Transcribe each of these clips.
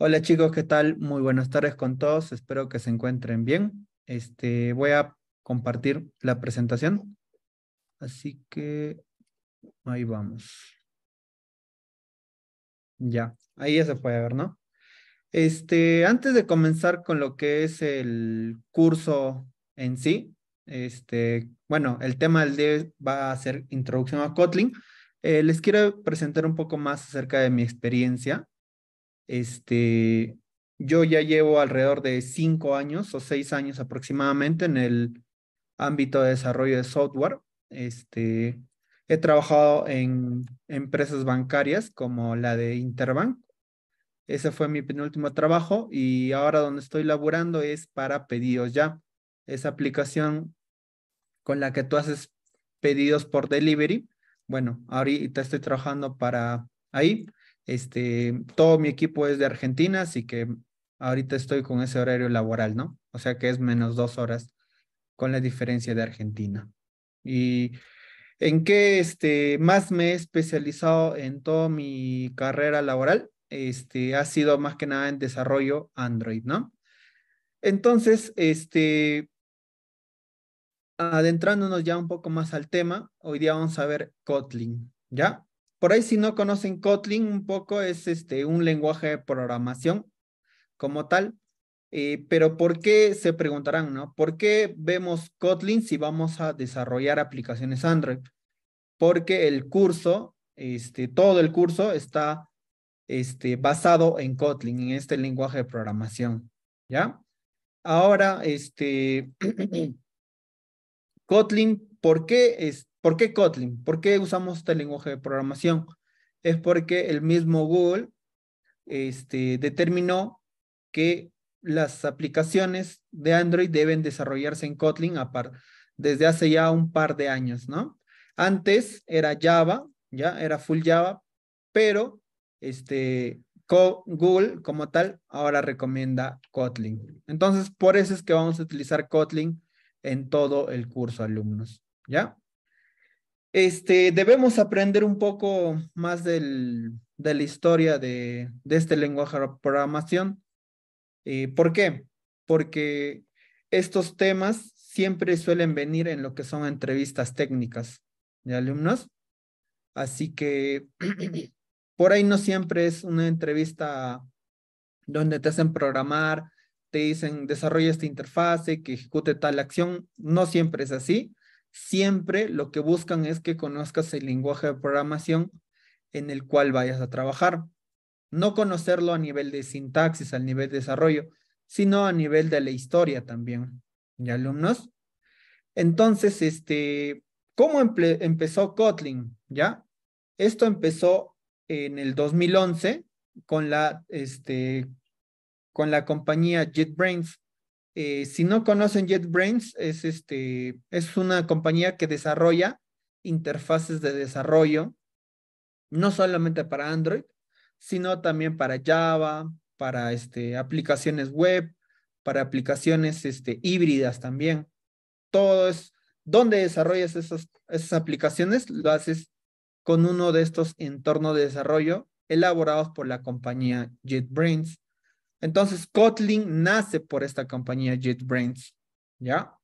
Hola chicos, ¿qué tal? Muy buenas tardes con todos. Espero que se encuentren bien. Voy a compartir la presentación. Así que ahí vamos. Ya, ahí ya se puede ver, ¿no? Antes de comenzar con lo que es el curso en sí, bueno, el tema del día va a ser introducción a Kotlin. Les quiero presentar un poco más acerca de mi experiencia. Este, yo ya llevo alrededor de 5 años o 6 años aproximadamente en el ámbito de desarrollo de software. He trabajado en empresas bancarias como la de Interbank. Ese fue mi penúltimo trabajo y ahora donde estoy laborando es para pedidos ya. Esa aplicación con la que tú haces pedidos por delivery. Bueno, ahorita estoy trabajando para ahí. Todo mi equipo es de Argentina, así que ahorita estoy con ese horario laboral, ¿no? O sea que es -2 horas con la diferencia de Argentina. ¿Y en qué más me he especializado en toda mi carrera laboral? Ha sido más que nada en desarrollo Android, ¿no? Entonces, adentrándonos ya un poco más al tema, hoy día vamos a ver Kotlin, ¿ya? Por ahí si no conocen Kotlin un poco es un lenguaje de programación como tal, pero ¿por qué se preguntarán, no? ¿Por qué vemos Kotlin si vamos a desarrollar aplicaciones Android? Porque el curso, todo el curso está basado en Kotlin, en este lenguaje de programación, ¿ya? Ahora, Kotlin, ¿por qué Kotlin? ¿Por qué usamos este lenguaje de programación? Es porque el mismo Google determinó que las aplicaciones de Android deben desarrollarse en Kotlin desde hace ya un par de años, ¿no? Antes era Java, ya era full Java, pero Google como tal ahora recomienda Kotlin. Entonces, por eso es que vamos a utilizar Kotlin en todo el curso, alumnos, ¿ya? Debemos aprender un poco más de la historia de este lenguaje de programación. ¿Por qué? Porque estos temas siempre suelen venir en lo que son entrevistas técnicas de alumnos. Así que por ahí no siempre es una entrevista donde te hacen programar, te dicen desarrolla esta interfase, que ejecute tal acción. No siempre es así. Siempre lo que buscan es que conozcas el lenguaje de programación en el cual vayas a trabajar. No conocerlo a nivel de sintaxis, al nivel de desarrollo, sino a nivel de la historia también. ¿Y alumnos? Entonces, ¿cómo empezó Kotlin? ¿Ya? Esto empezó en el 2011 con con la compañía JetBrains. Si no conocen JetBrains, es una compañía que desarrolla interfaces de desarrollo, no solamente para Android, sino también para Java, para aplicaciones web, para aplicaciones híbridas también. Todo es, donde desarrollas esas aplicaciones, lo haces con uno de estos entornos de desarrollo elaborados por la compañía JetBrains. Entonces, Kotlin nace por esta compañía JetBrains, ¿ya?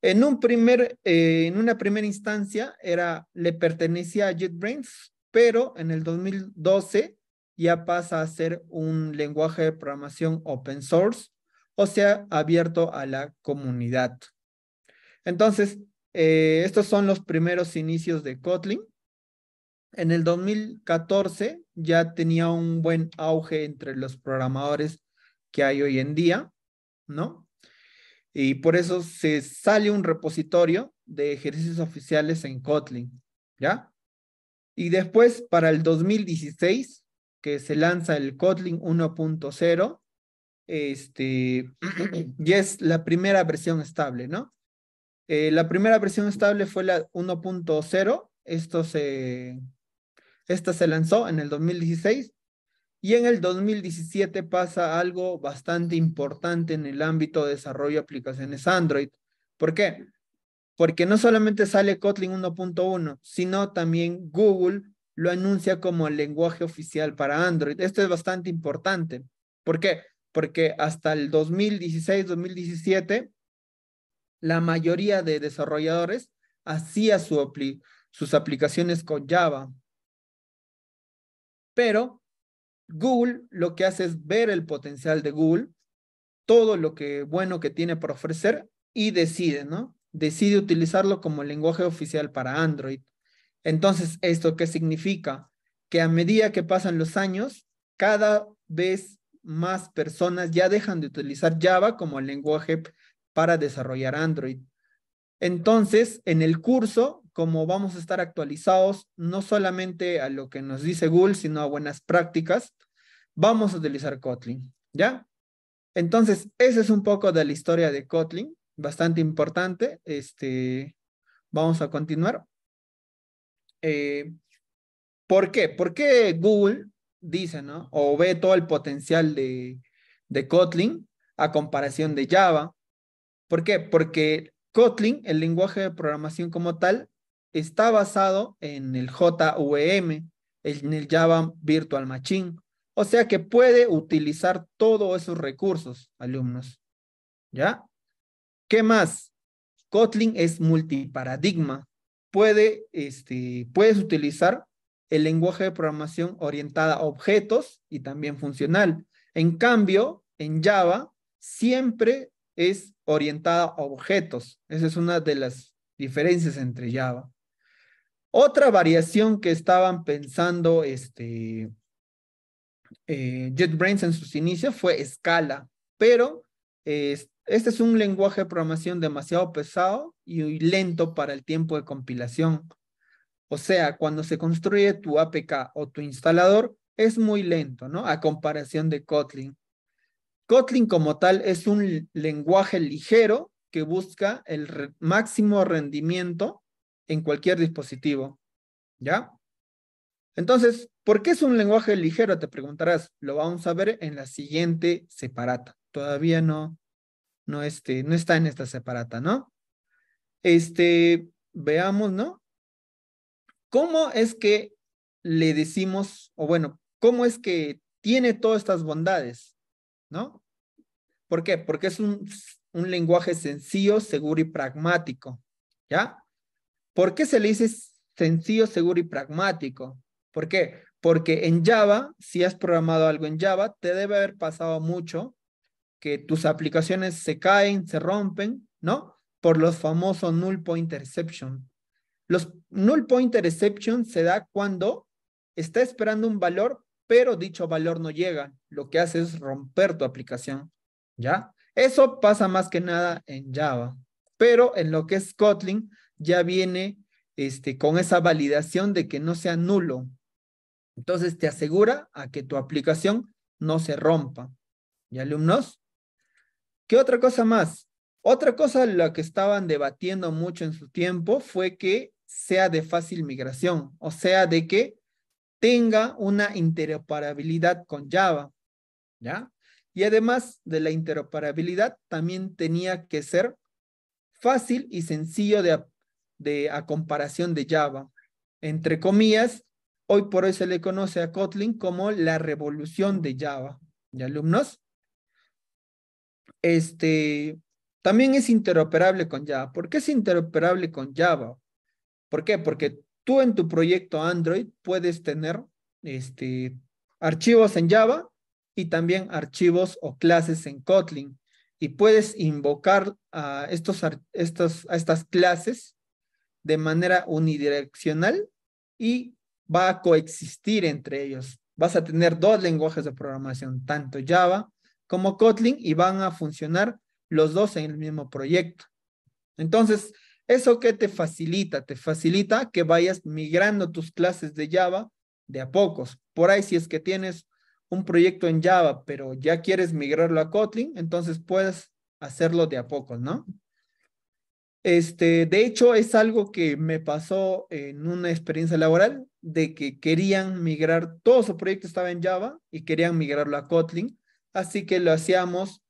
En una primera instancia le pertenecía a JetBrains, pero en el 2012 ya pasa a ser un lenguaje de programación open source, o sea, abierto a la comunidad. Entonces, estos son los primeros inicios de Kotlin. En el 2014 ya tenía un buen auge entre los programadores que hay hoy en día, ¿no? Y por eso se sale un repositorio de ejercicios oficiales en Kotlin, ¿ya? Y después, para el 2016, que se lanza el Kotlin 1.0, ya es la primera versión estable, ¿no? La primera versión estable fue la 1.0. Esta se lanzó en el 2016 y en el 2017 pasa algo bastante importante en el ámbito de desarrollo de aplicaciones Android. ¿Por qué? Porque no solamente sale Kotlin 1.1, sino también Google lo anuncia como el lenguaje oficial para Android. Esto es bastante importante. ¿Por qué? Porque hasta el 2016, 2017, la mayoría de desarrolladores hacía sus aplicaciones con Java, pero Google lo que hace es ver el potencial de Google, todo lo que bueno que tiene por ofrecer y decide, ¿no? Decide utilizarlo como lenguaje oficial para Android. Entonces, ¿esto qué significa? Que a medida que pasan los años, cada vez más personas ya dejan de utilizar Java como lenguaje para desarrollar Android. Entonces, en el curso, como vamos a estar actualizados no solamente a lo que nos dice Google, sino a buenas prácticas, vamos a utilizar Kotlin, ¿ya? Entonces, ese es un poco de la historia de Kotlin, bastante importante. Vamos a continuar. Eh, ¿Por qué? Porque Google dice, ¿no? O ve todo el potencial de Kotlin a comparación de Java. ¿Por qué? Porque Kotlin, el lenguaje de programación como tal, está basado en el JVM, en el Java Virtual Machine. O sea que puede utilizar todos esos recursos, alumnos. ¿Ya? ¿Qué más? Kotlin es multiparadigma. Puedes utilizar el lenguaje de programación orientada a objetos y también funcional. En cambio, en Java siempre es orientada a objetos. Esa es una de las diferencias entre Java. Otra variación que estaban pensando JetBrains en sus inicios fue Scala, pero este es un lenguaje de programación demasiado pesado y lento para el tiempo de compilación. O sea, cuando se construye tu APK o tu instalador, es muy lento, ¿no? A comparación de Kotlin. Kotlin como tal es un lenguaje ligero que busca el máximo rendimiento en cualquier dispositivo, ¿ya? Entonces, ¿por qué es un lenguaje ligero? Te preguntarás. Lo vamos a ver en la siguiente separata. Todavía no está en esta separata, ¿no? Veamos, ¿no? ¿Cómo es que le decimos, o bueno, cómo es que tiene todas estas bondades, ¿no? ¿Por qué? Porque es un lenguaje sencillo, seguro y pragmático, ¿ya? ¿Por qué se le dice sencillo, seguro y pragmático? ¿Por qué? Porque en Java, si has programado algo en Java, te debe haber pasado mucho que tus aplicaciones se caen, se rompen, ¿no? Por los famosos null pointer exception. Los null pointer exception se da cuando está esperando un valor, pero dicho valor no llega. Lo que hace es romper tu aplicación, ¿ya? Eso pasa más que nada en Java, pero en lo que es Kotlin ya viene con esa validación de que no sea nulo. Entonces te asegura a que tu aplicación no se rompa. ¿Y alumnos? ¿Qué otra cosa más? Otra cosa la que estaban debatiendo mucho en su tiempo fue que sea de fácil migración, o sea, de que tenga una interoperabilidad con Java, ¿ya? Y además de la interoperabilidad, también tenía que ser fácil y sencillo a comparación de Java. Entre comillas, hoy por hoy se le conoce a Kotlin como la revolución de Java. ¿Y alumnos? Este, También es interoperable con Java. ¿Por qué es interoperable con Java? ¿Por qué? Porque tú en tu proyecto Android puedes tener este, archivos en Java y también archivos o clases en Kotlin. Y puedes invocar a estas clases de manera unidireccional y va a coexistir entre ellos. Vas a tener dos lenguajes de programación, tanto Java como Kotlin, y van a funcionar los dos en el mismo proyecto. Entonces, ¿eso qué te facilita? Te facilita que vayas migrando tus clases de Java de a pocos. Por ahí, si es que tienes un proyecto en Java, pero ya quieres migrarlo a Kotlin, entonces puedes hacerlo de a pocos, ¿no? De hecho, es algo que me pasó en una experiencia laboral, de que querían migrar, todo su proyecto estaba en Java y querían migrarlo a Kotlin, así que lo hacíamos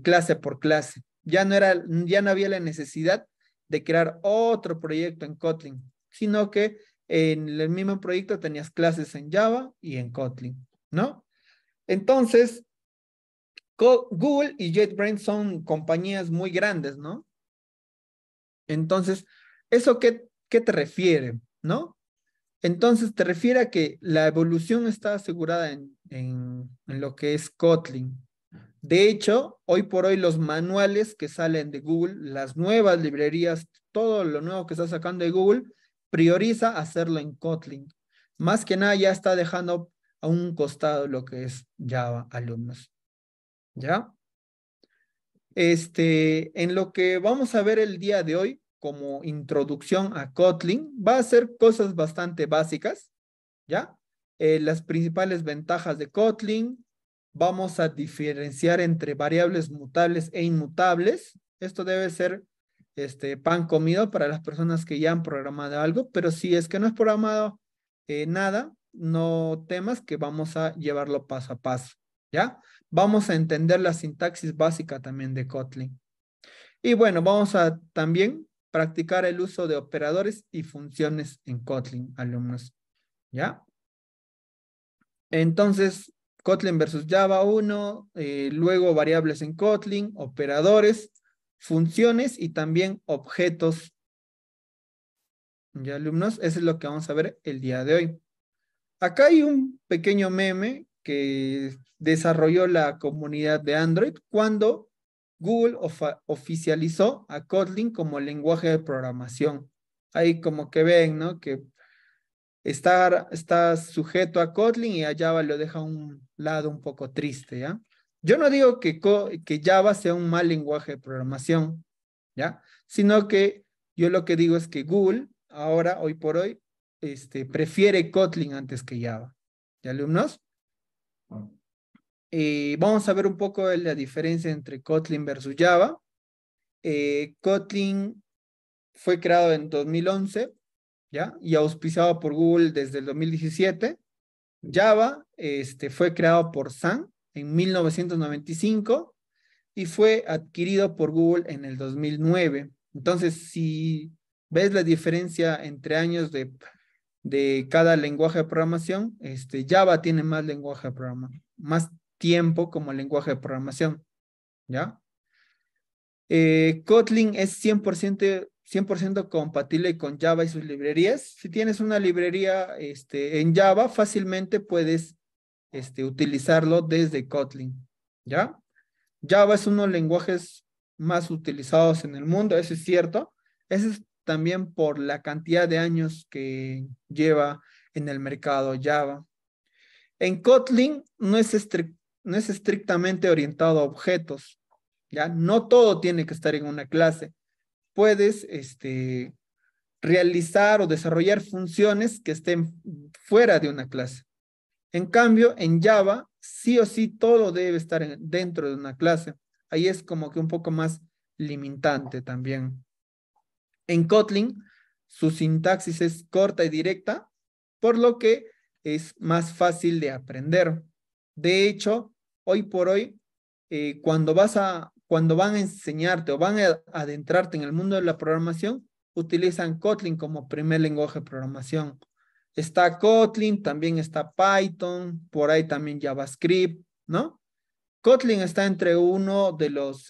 clase por clase. Ya no había la necesidad de crear otro proyecto en Kotlin, sino que en el mismo proyecto tenías clases en Java y en Kotlin, ¿no? Entonces, Google y JetBrains son compañías muy grandes, ¿no? Entonces, ¿eso qué te refiere, no? Entonces, te refiere a que la evolución está asegurada en lo que es Kotlin. De hecho, hoy por hoy los manuales que salen de Google, las nuevas librerías, todo lo nuevo que está sacando de Google, prioriza hacerlo en Kotlin. Más que nada ya está dejando a un costado lo que es Java, alumnos. ¿Ya? En lo que vamos a ver el día de hoy como introducción a Kotlin, va a ser cosas bastante básicas, ¿ya? Las principales ventajas de Kotlin, vamos a diferenciar entre variables mutables e inmutables. Esto debe ser pan comido para las personas que ya han programado algo, pero si es que no es programado nada, no temas que vamos a llevarlo paso a paso, ¿ya? Vamos a entender la sintaxis básica también de Kotlin. Y bueno, vamos a también practicar el uso de operadores y funciones en Kotlin, alumnos, ¿ya? Entonces, Kotlin versus Java 1, luego variables en Kotlin, operadores, funciones y también objetos. ¿Ya, alumnos? Eso es lo que vamos a ver el día de hoy. Acá hay un pequeño meme que desarrolló la comunidad de Android cuando Google oficializó a Kotlin como lenguaje de programación. Ahí como que ven, ¿no? Que está sujeto a Kotlin y a Java lo deja a un lado un poco triste, ¿ya? Yo no digo que Java sea un mal lenguaje de programación, ¿ya? Sino que yo lo que digo es que Google, ahora, hoy por hoy, prefiere Kotlin antes que Java. ¿Ya, alumnos? Vamos a ver un poco de la diferencia entre Kotlin versus Java. Kotlin fue creado en 2011, ¿ya? Y auspiciado por Google desde el 2017. Java fue creado por Sun en 1995 y fue adquirido por Google en el 2009. Entonces, si ves la diferencia entre años de cada lenguaje de programación, Java tiene más lenguaje de programación, más tiempo como lenguaje de programación, ¿ya? Kotlin es 100% compatible con Java y sus librerías. Si tienes una librería en Java, fácilmente puedes utilizarlo desde Kotlin, ¿ya? Java es uno de los lenguajes más utilizados en el mundo, eso es cierto. Eso es también por la cantidad de años que lleva en el mercado Java. En Kotlin no es estrictamente orientado a objetos, ¿ya? No todo tiene que estar en una clase. Puedes realizar o desarrollar funciones que estén fuera de una clase. En cambio, en Java, sí o sí todo debe estar dentro de una clase. Ahí es como que un poco más limitante también. En Kotlin, su sintaxis es corta y directa, por lo que es más fácil de aprender. De hecho, hoy por hoy, cuando van a enseñarte o van a adentrarte en el mundo de la programación, utilizan Kotlin como primer lenguaje de programación. Está Kotlin, también está Python, por ahí también JavaScript, ¿no? Kotlin está entre uno de los,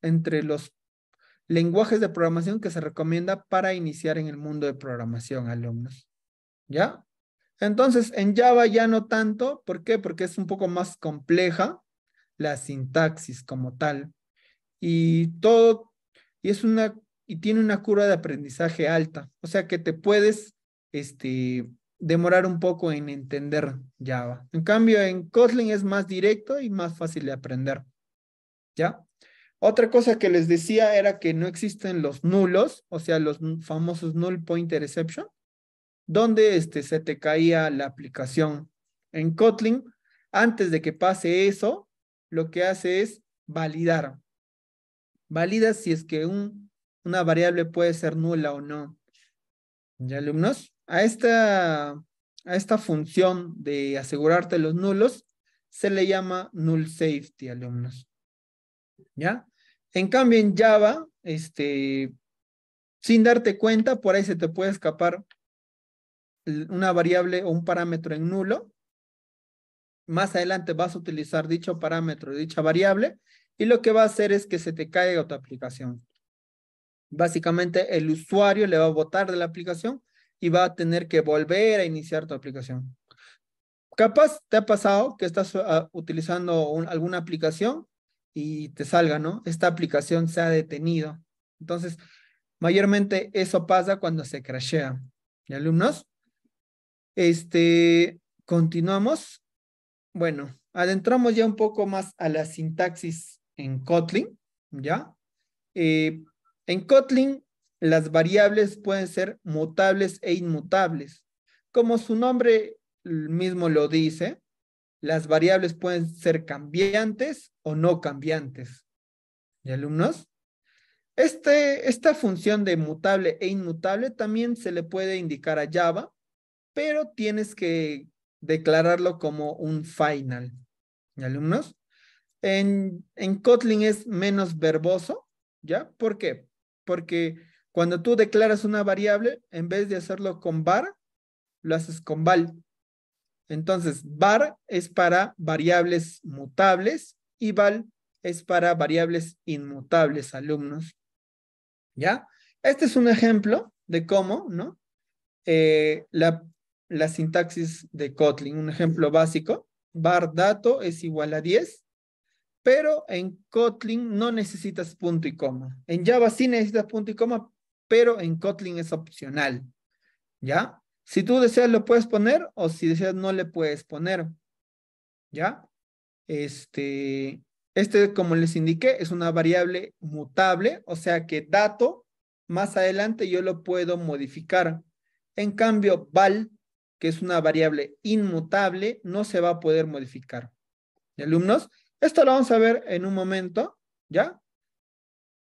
entre los lenguajes de programación que se recomienda para iniciar en el mundo de programación, alumnos. ¿Ya? Entonces, en Java ya no tanto. ¿Por qué? Porque es un poco más compleja la sintaxis como tal. Y todo, y es una, y tiene una curva de aprendizaje alta. O sea que te puedes, demorar un poco en entender Java. En cambio, en Kotlin es más directo y más fácil de aprender. ¿Ya? Otra cosa que les decía era que no existen los nulos, o sea, los famosos null pointer exception, donde se te caía la aplicación. En Kotlin, antes de que pase eso, lo que hace es validar. Valida si es que una variable puede ser nula o no. ¿Ya, alumnos? A esta función de asegurarte los nulos se le llama null safety, alumnos. ¿Ya? En cambio, en Java, sin darte cuenta, por ahí se te puede escapar una variable o un parámetro en nulo, más adelante vas a utilizar dicho parámetro, dicha variable, y lo que va a hacer es que se te caiga tu aplicación. Básicamente, el usuario le va a botar de la aplicación y va a tener que volver a iniciar tu aplicación. Capaz te ha pasado que estás utilizando alguna aplicación y te salga, ¿no? Esta aplicación se ha detenido. Entonces, mayormente eso pasa cuando se crashea. ¿Y alumnos? Continuamos. Bueno, adentramos ya un poco más a la sintaxis en Kotlin, ¿ya? Eh, en Kotlin, las variables pueden ser mutables e inmutables. Como su nombre mismo lo dice, las variables pueden ser cambiantes o no cambiantes. ¿Y alumnos? Esta función de mutable e inmutable también se le puede indicar a Java, pero tienes que declararlo como un final. ¿Y alumnos? En Kotlin es menos verboso, ¿ya? ¿Por qué? Porque cuando tú declaras una variable, en vez de hacerlo con var, lo haces con val. Entonces, var es para variables mutables y val es para variables inmutables, alumnos. ¿Ya? Este es un ejemplo de cómo, ¿no? La sintaxis de Kotlin, un ejemplo básico. Var dato es igual a 10, pero en Kotlin no necesitas punto y coma. En Java sí necesitas punto y coma, pero en Kotlin es opcional, ¿ya? Si tú deseas lo puedes poner o si deseas no le puedes poner, ¿ya? Como les indiqué, es una variable mutable, o sea que dato, más adelante yo lo puedo modificar. En cambio, val, que es una variable inmutable, no se va a poder modificar. ¿Y alumnos? Esto lo vamos a ver en un momento, ¿ya?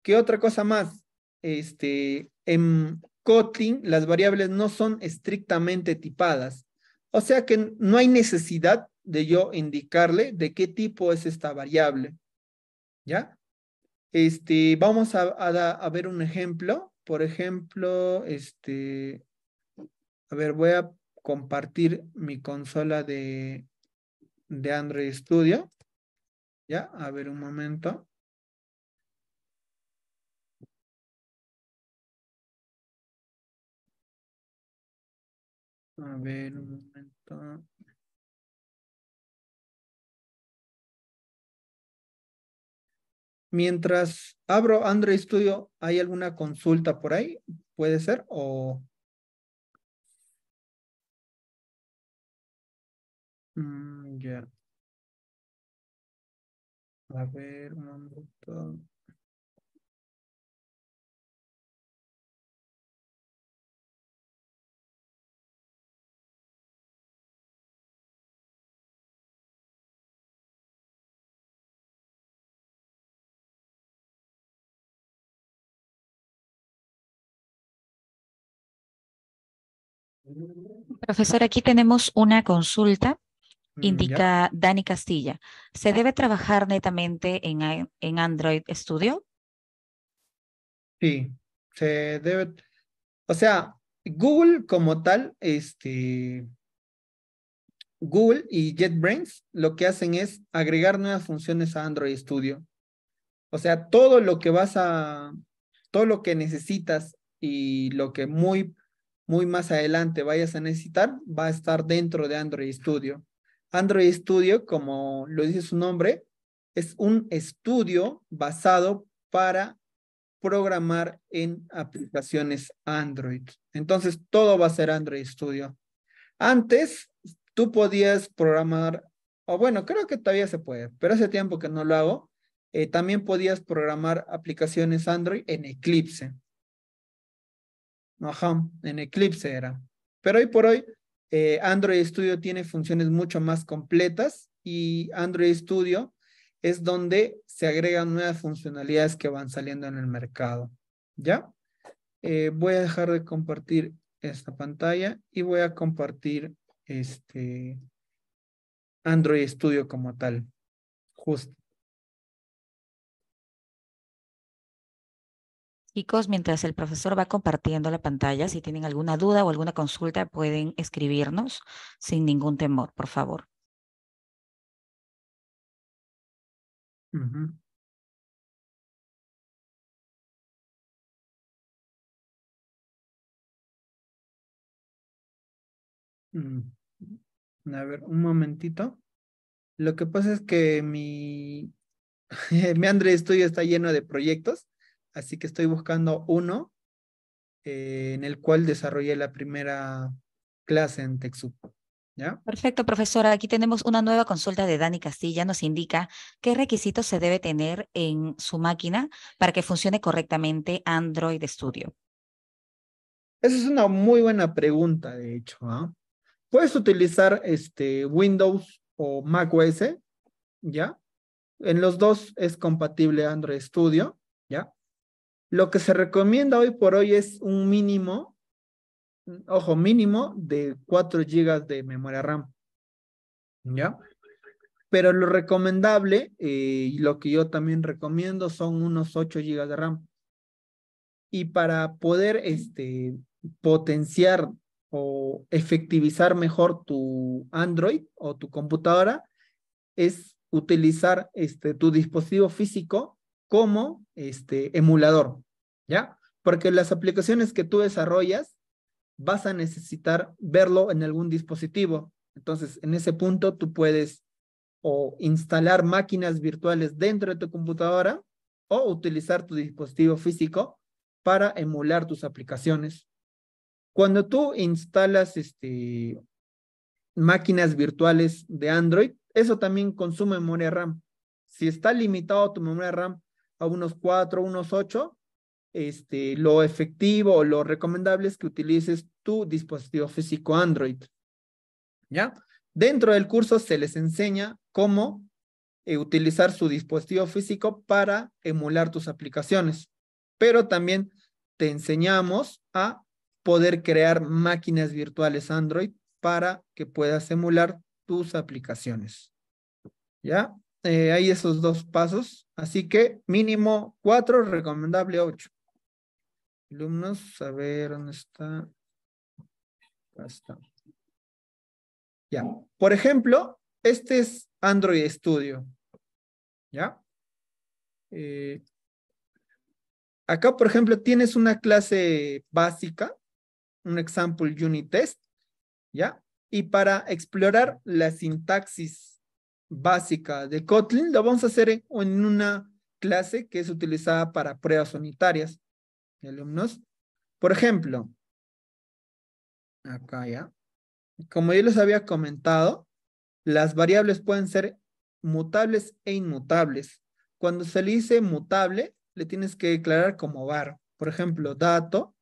¿Qué otra cosa más? En Kotlin, las variables no son estrictamente tipadas. O sea que no hay necesidad de yo indicarle de qué tipo es esta variable, ¿ya? Vamos a ver un ejemplo. Por ejemplo, a ver, voy a compartir mi consola de Android Studio, ¿ya? A ver un momento. A ver un momento. Mientras abro Android Studio, ¿hay alguna consulta por ahí? ¿Puede ser? O ya. A ver, un momento. Profesor, aquí tenemos una consulta, Ya. indica Dani Castilla. ¿Se debe trabajar netamente en Android Studio? Sí. Se debe. O sea, Google como tal, Google y JetBrains lo que hacen es agregar nuevas funciones a Android Studio. O sea, todo lo que necesitas y lo que muy más adelante vayas a necesitar, va a estar dentro de Android Studio. Android Studio, como lo dice su nombre, es un estudio basado para programar en aplicaciones Android. Entonces, todo va a ser Android Studio. Antes, tú podías programar, o bueno, creo que todavía se puede, pero hace tiempo que no lo hago. También podías programar aplicaciones Android en Eclipse. Ajá, en Eclipse era. Pero hoy por hoy, Android Studio tiene funciones mucho más completas y Android Studio es donde se agregan nuevas funcionalidades que van saliendo en el mercado. ¿Ya? Voy a dejar de compartir esta pantalla y voy a compartir este Android Studio como tal. Justo. Chicos, mientras el profesor va compartiendo la pantalla, si tienen alguna duda o alguna consulta, pueden escribirnos sin ningún temor, por favor. Ujú. Mm. A ver, un momentito. Lo que pasa es que mi Android Studio está lleno de proyectos, así que estoy buscando uno en el cual desarrollé la primera clase en TechSoup. ¿Ya? Perfecto, profesora. Aquí tenemos una nueva consulta de Dani Castilla. Nos indica qué requisitos se debe tener en su máquina para que funcione correctamente Android Studio. Esa es una muy buena pregunta, de hecho, ¿ah? Puedes utilizar Windows o Mac OS, ¿ya? En los dos es compatible Android Studio, ¿ya? Lo que se recomienda hoy por hoy es un mínimo, ojo, mínimo de 4 gigas de memoria RAM, ¿ya? Pero lo recomendable, y lo que yo también recomiendo, son unos 8 gigas de RAM. Y para poder potenciar o efectivizar mejor tu Android o tu computadora, es utilizar tu dispositivo físico como emulador, ¿ya? Porque las aplicaciones que tú desarrollas vas a necesitar verlo en algún dispositivo. Entonces, en ese punto tú puedes o instalar máquinas virtuales dentro de tu computadora o utilizar tu dispositivo físico para emular tus aplicaciones. Cuando tú instalas máquinas virtuales de Android, eso también consume memoria RAM. Si está limitado tu memoria RAM a unos 4, unos 8, lo efectivo o lo recomendable es que utilices tu dispositivo físico Android, ¿ya? Dentro del curso se les enseña cómo utilizar su dispositivo físico para emular tus aplicaciones, pero también te enseñamos a poder crear máquinas virtuales Android para que puedas emular tus aplicaciones. ¿Ya? Hay esos dos pasos, así que mínimo 4, recomendable 8. Alumnos, a ver dónde está. Acá está. Ya. Por ejemplo, este es Android Studio. ¿Ya? Eh, Acá, por ejemplo, tienes una clase básica, un example unit test, ¿ya? Y para explorar la sintaxis básica de Kotlin, lo vamos a hacer en una clase que es utilizada para pruebas unitarias de alumnos. Por ejemplo, acá ya, como yo les había comentado, las variables pueden ser mutables e inmutables. Cuando se le dice mutable, le tienes que declarar como var. Por ejemplo, dato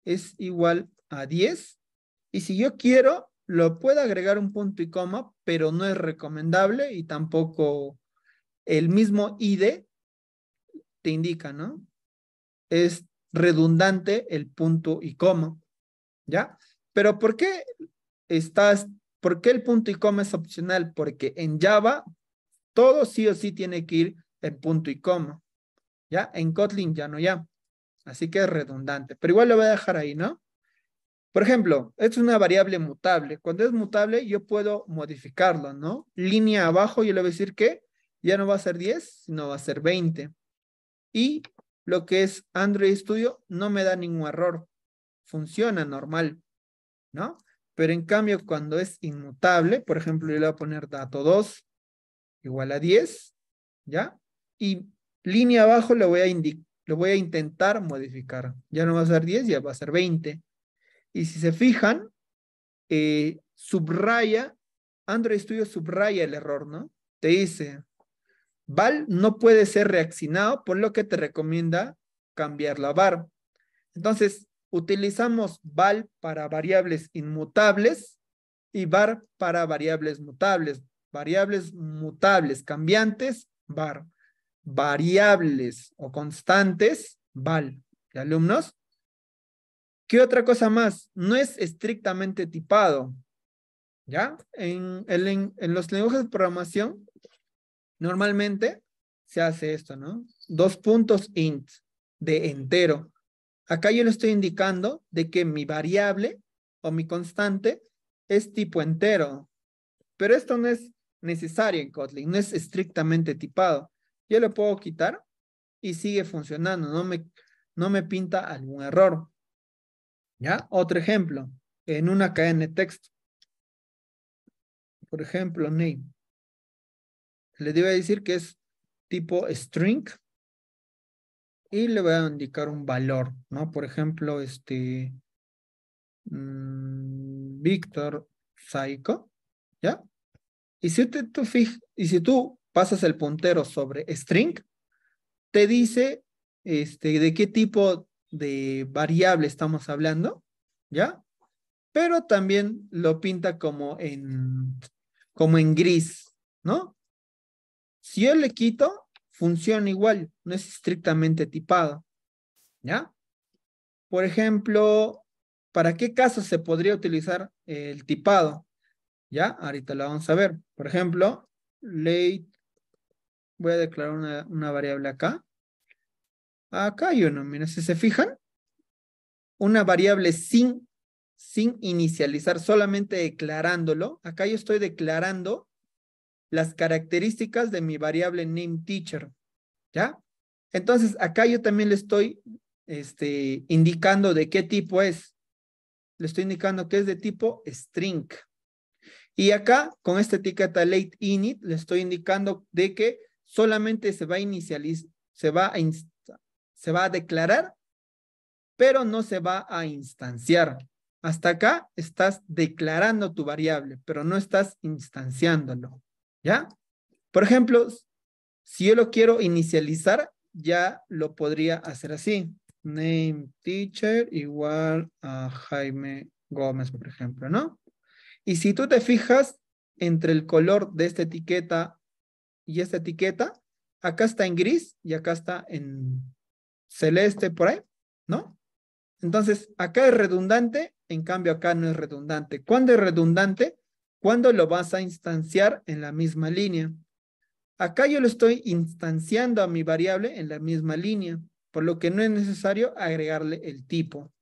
es igual a 10. Y si yo quiero, lo puedo agregar un punto y coma, pero no es recomendable y tampoco el mismo ID te indica, ¿no? Es redundante el punto y coma, ¿ya? Pero por qué el punto y coma es opcional? Porque en Java todo sí o sí tiene que ir en punto y coma, ¿ya? En Kotlin ya no ya. Así que es redundante, pero igual lo voy a dejar ahí, ¿no? Por ejemplo, es una variable mutable. Cuando es mutable, yo puedo modificarlo, ¿no? Línea abajo, yo le voy a decir que ya no va a ser 10, sino va a ser 20. Y lo que es Android Studio no me da ningún error. Funciona normal, ¿no? Pero en cambio, cuando es inmutable, por ejemplo, yo le voy a poner dato 2 igual a 10, ¿ya? Y línea abajo lo voy a intentar modificar. Ya no va a ser 10, ya va a ser 20. Y si se fijan, subraya, Android Studio subraya el error, ¿no? Te dice, val no puede ser reaccionado, por lo que te recomienda cambiarlo a var. Entonces, utilizamos val para variables inmutables y var para variables mutables. Variables mutables, cambiantes, var. Variables o constantes, val. ¿Y alumnos? ¿Qué otra cosa más? No es estrictamente tipado. ¿Ya? En los lenguajes de programación, normalmente se hace esto, ¿no? Dos puntos int de entero. Acá yo le estoy indicando de que mi variable o mi constante es tipo entero, pero esto no es necesario en Kotlin, no es estrictamente tipado. Yo le puedo quitar y sigue funcionando, no me pinta algún error. ¿Ya? Otro ejemplo, en una cadena de texto. Por ejemplo, name. Le debe decir que es tipo string y le voy a indicar un valor, ¿no? Por ejemplo, Víctor Saico, ¿ya? Y y si tú pasas el puntero sobre string, te dice de qué tipo de variable estamos hablando, ¿ya? Pero también lo pinta como en gris, ¿no? Si yo le quito, funciona igual, no es estrictamente tipado, ¿ya? Por ejemplo, ¿para qué casos se podría utilizar el tipado? ¿Ya? Ahorita lo vamos a ver. Por ejemplo, late, voy a declarar una variable acá. Acá hay uno, mira, si se fijan, una variable sin inicializar, solamente declarándolo. Acá yo estoy declarando las características de mi variable nameTeacher, ¿ya? Entonces, acá yo también le estoy indicando de qué tipo es. Le estoy indicando que es de tipo string. Y acá, con esta etiqueta late init, le estoy indicando de que solamente se va a inicializar, se va a declarar, pero no se va a instanciar. Hasta acá estás declarando tu variable, pero no estás instanciándolo, ¿ya? Por ejemplo, si yo lo quiero inicializar, ya lo podría hacer así. Name teacher igual a Jaime Gómez, por ejemplo, ¿no? Y si tú te fijas entre el color de esta etiqueta y esta etiqueta, acá está en gris y acá está en celeste por ahí, ¿no? Entonces, acá es redundante, en cambio acá no es redundante. ¿Cuándo es redundante? Cuando lo vas a instanciar en la misma línea. Acá yo lo estoy instanciando a mi variable en la misma línea, por lo que no es necesario agregarle el tipo.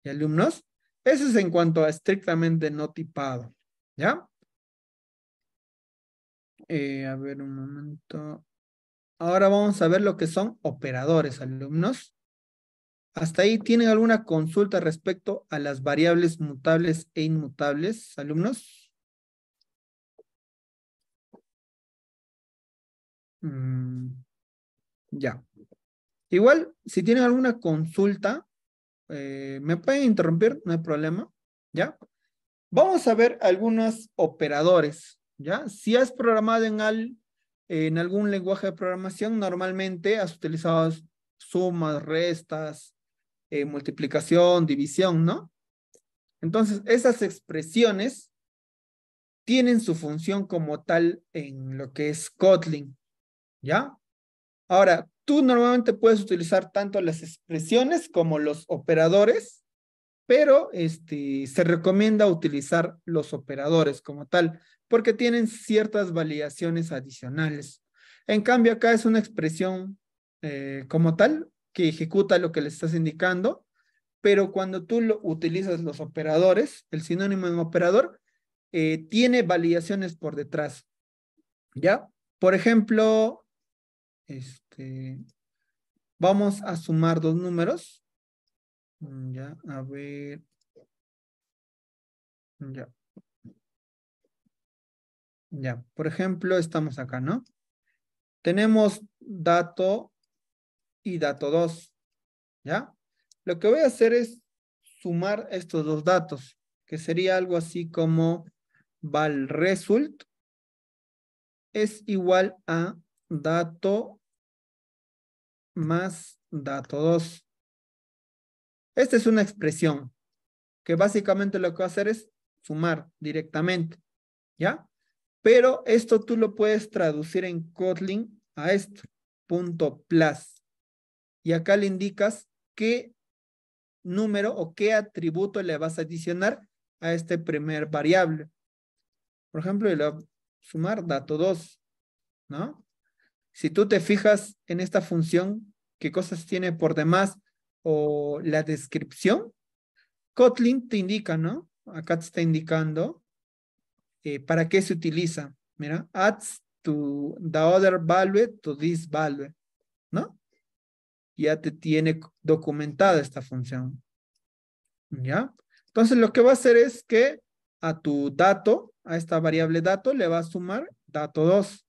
¿Y alumnos? Eso es en cuanto a estrictamente no tipado, ¿ya? A ver un momento. Ahora vamos a ver lo que son operadores, alumnos. ¿Hasta ahí tienen alguna consulta respecto a las variables mutables e inmutables, alumnos? Mm, ya. Igual, si tienen alguna consulta, me pueden interrumpir, no hay problema, ¿ya? Vamos a ver algunos operadores, ¿ya? Si has programado en algún lenguaje de programación, normalmente has utilizado sumas, restas, multiplicación, división, ¿no? Entonces, esas expresiones tienen su función como tal en lo que es Kotlin, ¿ya? Ahora, tú normalmente puedes utilizar tanto las expresiones como los operadores, pero se recomienda utilizar los operadores como tal, porque tienen ciertas validaciones adicionales. En cambio, acá es una expresión como tal que ejecuta lo que le estás indicando, pero cuando tú utilizas los operadores, el sinónimo de operador, tiene validaciones por detrás, ¿ya? Por ejemplo, este, vamos a sumar dos números. Ya, a ver, ya. Ya, por ejemplo, estamos acá, ¿no? Tenemos dato y dato 2, ¿ya? Lo que voy a hacer es sumar estos dos datos, que sería algo así como valResult es igual a dato más dato 2. Esta es una expresión que básicamente lo que va a hacer es sumar directamente, ¿ya? Pero esto tú lo puedes traducir en Kotlin a esto, punto plus. Y acá le indicas qué número o qué atributo le vas a adicionar a este primer variable. Por ejemplo, le voy a sumar dato 2, ¿no? Si tú te fijas en esta función, qué cosas tiene por demás o la descripción, Kotlin te indica, ¿no? Acá te está indicando para qué se utiliza. Mira, adds to the other value to this value, ¿no? Ya te tiene documentada esta función, ¿ya? Entonces lo que va a hacer es que a tu dato, a esta variable dato, le va a sumar dato 2.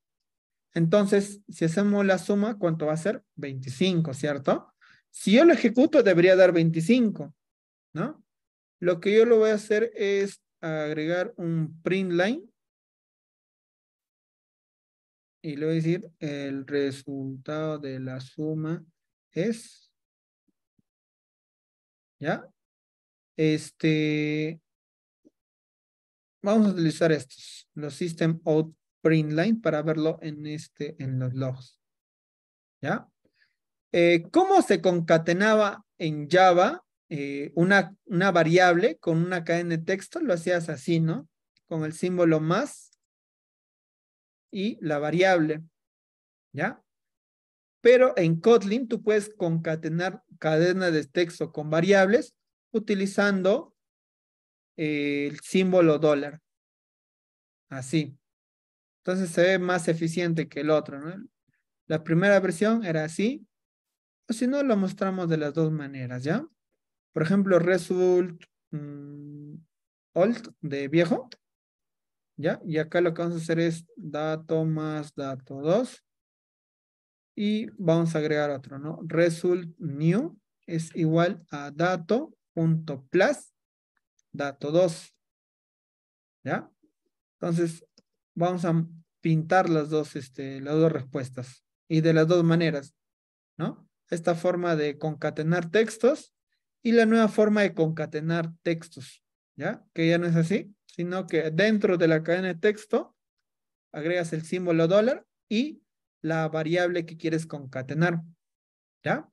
Entonces, si hacemos la suma, ¿cuánto va a ser? 25, ¿cierto? Si yo lo ejecuto, debería dar 25, ¿no? Lo que yo lo voy a hacer es agregar un print line y le voy a decir el resultado de la suma es, ¿ya? Vamos a utilizar estos, los system out print line para verlo en los logs, ¿ya? ¿Cómo se concatenaba en Java una variable con una cadena de texto? Lo hacías así, ¿no? Con el símbolo más y la variable, ¿ya? Pero en Kotlin tú puedes concatenar cadenas de texto con variables utilizando el símbolo dólar. Así. Entonces se ve más eficiente que el otro, ¿no? La primera versión era así, o si no, lo mostramos de las dos maneras, ¿ya? Por ejemplo, result old de viejo, ¿ya? Y acá lo que vamos a hacer es dato más dato 2 y vamos a agregar otro, ¿no? Result new es igual a dato.plus dato 2, ¿ya? Entonces, vamos a pintar las dos respuestas y de las dos maneras, ¿no? Esta forma de concatenar textos y la nueva forma de concatenar textos, ¿ya? Que ya no es así, sino que dentro de la cadena de texto agregas el símbolo dólar y la variable que quieres concatenar, ¿ya?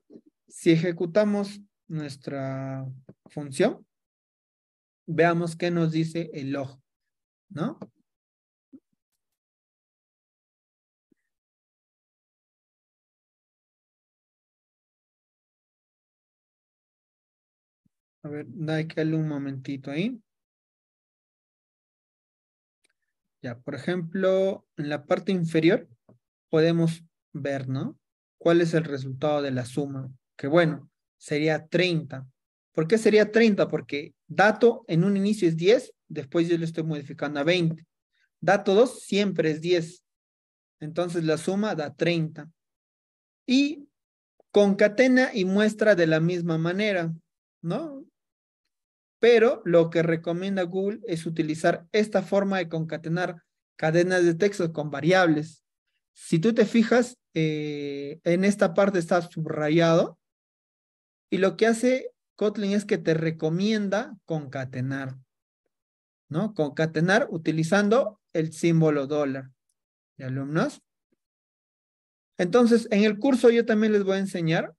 Si ejecutamos nuestra función, veamos qué nos dice el log, ¿no? A ver, hay que darle un momentito ahí. Ya, por ejemplo, en la parte inferior podemos ver, ¿no? ¿Cuál es el resultado de la suma? Que bueno, sería 30. ¿Por qué sería 30? Porque dato en un inicio es 10, después yo lo estoy modificando a 20. Dato 2 siempre es 10. Entonces la suma da 30. Y concatena y muestra de la misma manera, ¿no? Pero lo que recomienda Google es utilizar esta forma de concatenar cadenas de texto con variables. Si tú te fijas, en esta parte está subrayado y lo que hace Kotlin es que te recomienda concatenar, ¿no? Concatenar utilizando el símbolo dólar. ¿Y alumnos? Entonces, en el curso yo también les voy a enseñar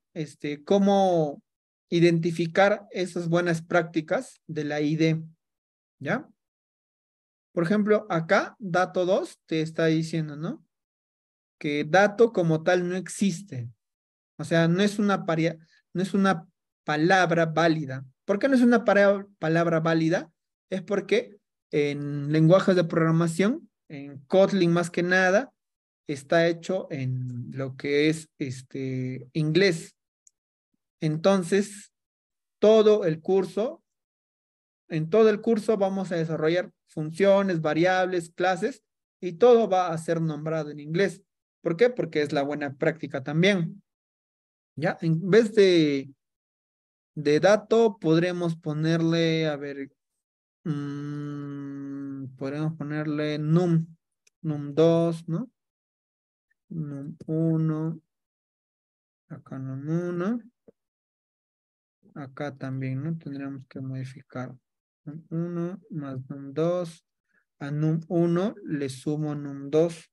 cómo identificar esas buenas prácticas de la ID, ¿ya? Por ejemplo, acá, dato 2 te está diciendo, ¿no? Que dato como tal no existe. O sea, no es una palabra válida. ¿Por qué no es una palabra válida? Es porque en lenguajes de programación, en Kotlin más que nada, está hecho en lo que es inglés. Entonces, todo el curso, en todo el curso vamos a desarrollar funciones, variables, clases, y todo va a ser nombrado en inglés. ¿Por qué? Porque es la buena práctica también. ¿Ya? En vez de dato, podremos ponerle, a ver, podremos ponerle num2, ¿no? Num1, acá num1, acá también, ¿no? Tendríamos que modificar num1 más num2, a num1 le sumo num2,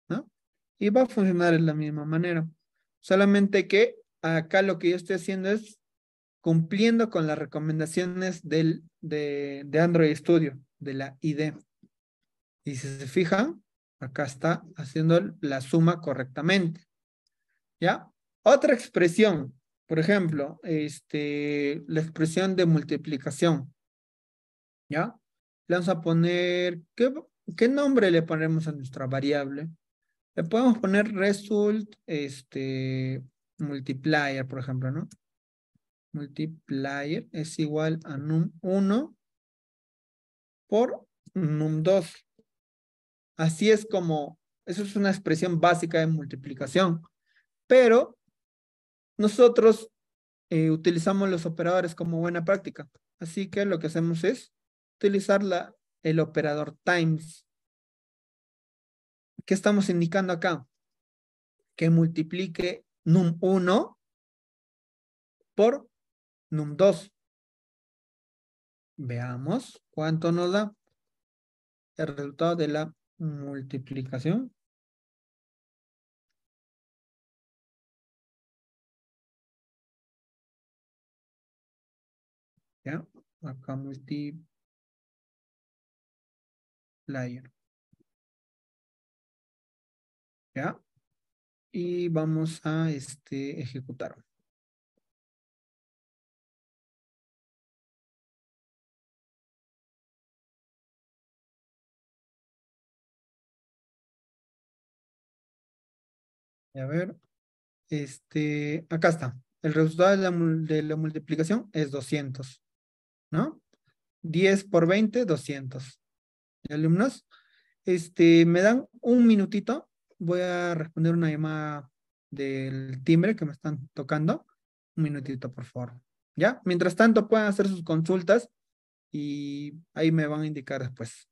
¿no? Y va a funcionar de la misma manera. Solamente que acá lo que yo estoy haciendo es cumpliendo con las recomendaciones de Android Studio, de la ID. Y si se fijan, acá está haciendo la suma correctamente. ¿Ya? Otra expresión, por ejemplo, la expresión de multiplicación. ¿Ya? Le vamos a poner, ¿qué nombre le ponemos a nuestra variable? Le podemos poner result, multiplier, por ejemplo, ¿no? Multiplier es igual a num1 por num2. Así es como, eso es una expresión básica de multiplicación, pero nosotros utilizamos los operadores como buena práctica. Así que lo que hacemos es utilizar el operador times. ¿Qué estamos indicando acá? Que multiplique num1 por num2. Veamos cuánto nos da el resultado de la multiplicación. ¿Ya? Acá multiplier. ¿Ya? Y vamos a ejecutar. A ver, acá está. El resultado de la multiplicación es 200, ¿no? 10 por 20, 200. ¿Y alumnos? Me dan un minutito. Voy a responder una llamada del timbre que me están tocando. Un minutito, por favor. ¿Ya? Mientras tanto, pueden hacer sus consultas y ahí me van a indicar después.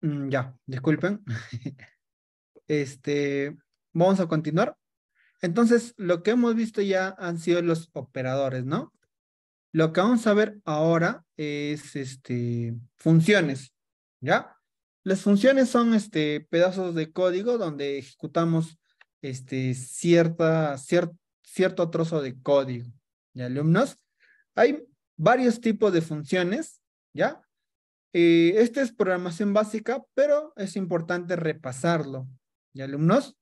Ya, disculpen. Este, Vamos a continuar. Entonces, lo que hemos visto ya han sido los operadores, ¿no? Lo que vamos a ver ahora es funciones, ¿ya? Las funciones son pedazos de código donde ejecutamos cierto trozo de código. ¿Ya, alumnos? Hay varios tipos de funciones, ¿ya? Esta es programación básica, pero es importante repasarlo. ¿Ya, alumnos?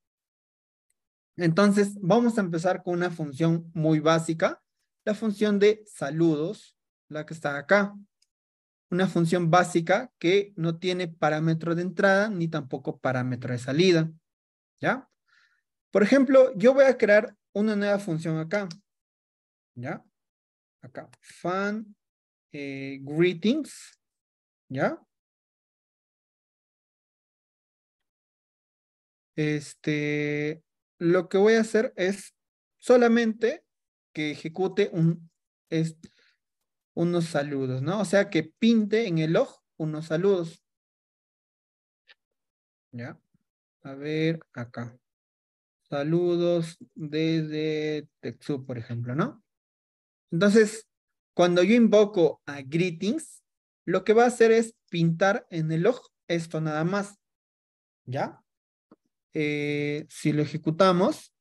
Entonces, vamos a empezar con una función muy básica, la función de saludos, la que está acá. Una función básica que no tiene parámetro de entrada ni tampoco parámetro de salida. ¿Ya? Por ejemplo, yo voy a crear una nueva función acá. ¿Ya? Acá. Fan greetings. ¿Ya? Lo que voy a hacer es solamente que ejecute unos saludos, ¿no? O sea, que pinte en el log unos saludos. ¿Ya? A ver, acá. Saludos desde TechSoup, por ejemplo, ¿no? Entonces, cuando yo invoco a greetings, lo que va a hacer es pintar en el log esto nada más. ¿Ya? Si lo ejecutamos,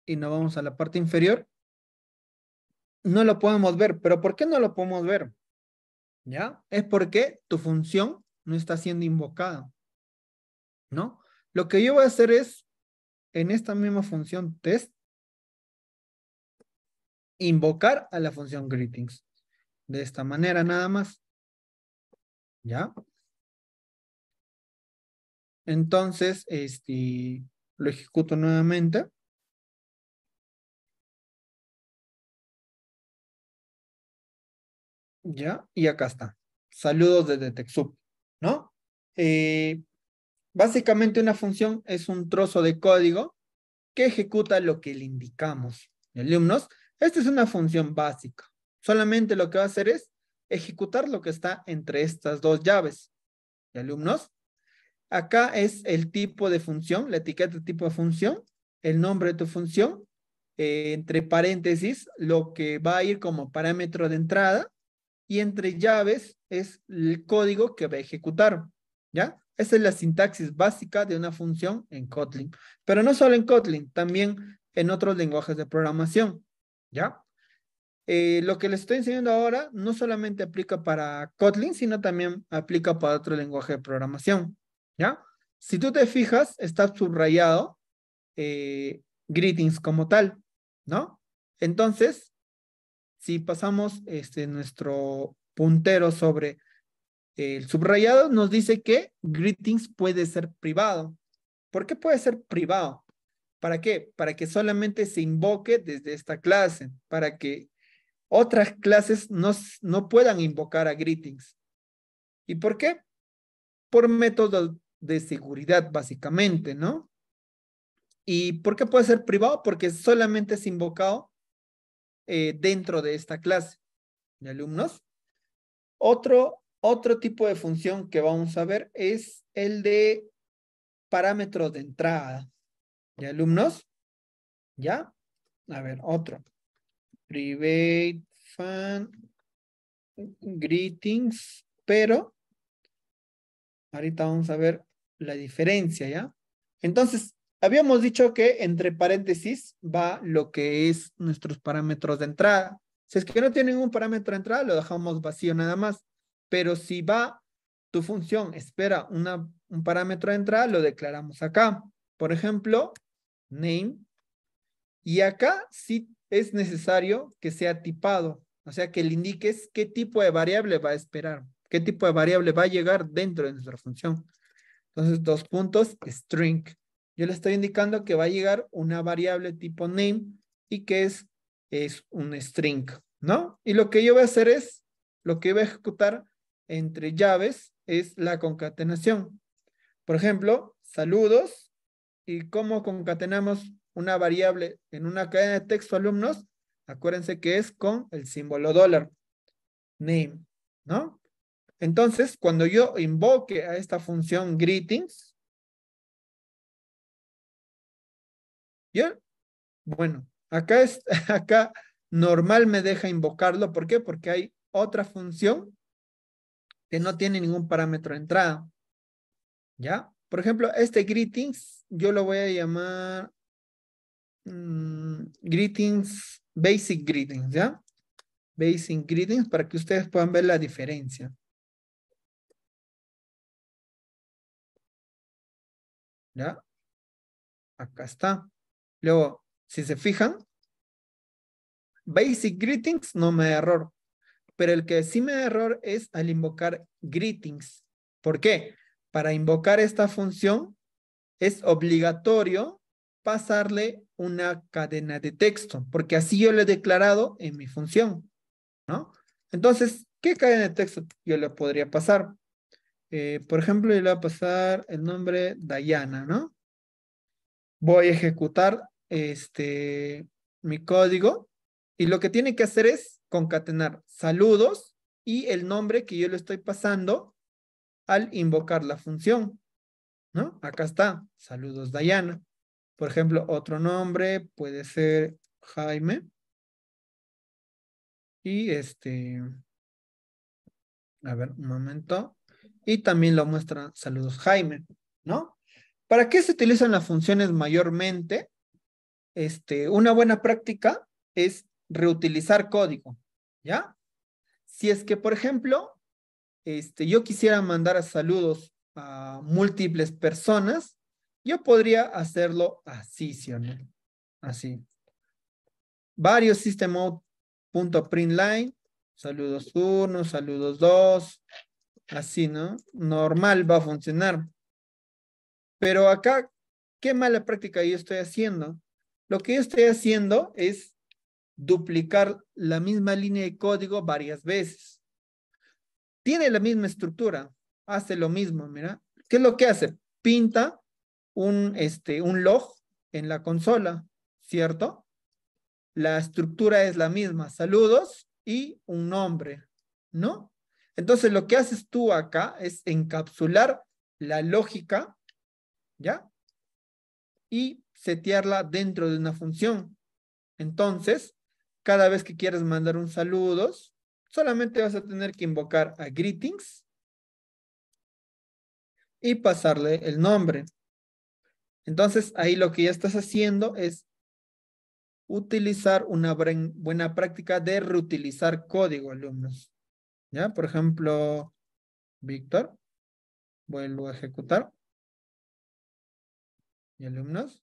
y nos vamos a la parte inferior, no lo podemos ver. ¿Pero por qué no lo podemos ver? ¿Ya? Es porque tu función no está siendo invocada, ¿no? Lo que yo voy a hacer es, en esta misma función test, invocar a la función greetings. De esta manera nada más. ¿Ya? Entonces, lo ejecuto nuevamente. ¿Ya? Y acá está. Saludos desde TechSoup, ¿no? Eh, Básicamente una función es un trozo de código que ejecuta lo que le indicamos. Alumnos, esta es una función básica. Solamente lo que va a hacer es ejecutar lo que está entre estas dos llaves. ¿Y alumnos? Acá es el tipo de función, la etiqueta de tipo de función, el nombre de tu función, entre paréntesis, lo que va a ir como parámetro de entrada, y entre llaves es el código que va a ejecutar, ¿ya? Esa es la sintaxis básica de una función en Kotlin, pero no solo en Kotlin, también en otros lenguajes de programación, ¿ya? Lo que les estoy enseñando ahora no solamente aplica para Kotlin, sino también aplica para otro lenguaje de programación, ¿ya? Si tú te fijas, está subrayado greetings como tal, ¿no? Entonces, si pasamos nuestro puntero sobre el subrayado, nos dice que greetings puede ser privado. ¿Por qué puede ser privado? ¿Para qué? Para que solamente se invoque desde esta clase, para que otras clases no puedan invocar a greetings. ¿Y por qué? Por métodos de seguridad, básicamente, ¿no? ¿Y por qué puede ser privado? Porque solamente es invocado dentro de esta clase de alumnos. Otro tipo de función que vamos a ver es el de parámetros de entrada de alumnos. ¿Ya? A ver, otro. Private fan greetings, pero ahorita vamos a ver la diferencia, ¿ya? Entonces, habíamos dicho que entre paréntesis va lo que es nuestros parámetros de entrada. Si es que no tiene ningún parámetro de entrada, lo dejamos vacío nada más. Pero si va tu función, espera un parámetro de entrada, lo declaramos acá. Por ejemplo, name. Y acá sí es necesario que sea tipado. O sea, que le indiques qué tipo de variable va a esperar, qué tipo de variable va a llegar dentro de nuestra función. Entonces, dos puntos, string. Yo le estoy indicando que va a llegar una variable tipo name y que es un string, ¿no? Y lo que yo voy a hacer es, lo que voy a ejecutar entre llaves es la concatenación. Por ejemplo, saludos. ¿Y cómo concatenamos una variable en una cadena de texto, alumnos? Acuérdense que es con el símbolo dólar, name, ¿no? Entonces, cuando yo invoque a esta función greetings, yo, bueno, acá normal me deja invocarlo. ¿Por qué? Porque hay otra función que no tiene ningún parámetro de entrada, ¿ya? Por ejemplo, este greetings, yo lo voy a llamar greetings, basic greetings, ¿ya? Basic greetings para que ustedes puedan ver la diferencia, ¿ya? Acá está. Luego, si se fijan, basic greetings no me da error, pero el que sí me da error es al invocar greetings. ¿Por qué? Para invocar esta función es obligatorio pasarle una cadena de texto, porque así yo lo he declarado en mi función, ¿no? Entonces, ¿qué cadena de texto yo le podría pasar? Por ejemplo, yo le voy a pasar el nombre Dayana, ¿no? Voy a ejecutar mi código y lo que tiene que hacer es concatenar saludos y el nombre que yo le estoy pasando al invocar la función, ¿no? Acá está, saludos Dayana. Por ejemplo, otro nombre puede ser Jaime y a ver, un momento. Y también lo muestra saludos Jaime, ¿no? ¿Para qué se utilizan las funciones mayormente? Una buena práctica es reutilizar código, ¿ya? Si es que, por ejemplo, yo quisiera mandar saludos a múltiples personas, yo podría hacerlo así, ¿sí o no? Así. Varios systemout.println, saludos 1, saludos 2, así, ¿no? Normal va a funcionar. Pero acá, ¿qué mala práctica yo estoy haciendo? Lo que yo estoy haciendo es duplicar la misma línea de código varias veces. Tiene la misma estructura, hace lo mismo, mira. ¿Qué es lo que hace? Pinta un log en la consola, ¿cierto? La estructura es la misma, saludos y un nombre, ¿no? Entonces lo que haces tú acá es encapsular la lógica, ¿ya? Y setearla dentro de una función. Entonces, cada vez que quieras mandar un saludos, solamente vas a tener que invocar a greetings y pasarle el nombre. Entonces, ahí lo que ya estás haciendo es utilizar una buena práctica de reutilizar código, alumnos. ¿Ya? Por ejemplo, Víctor, vuelvo a ejecutar. ¿Y alumnos?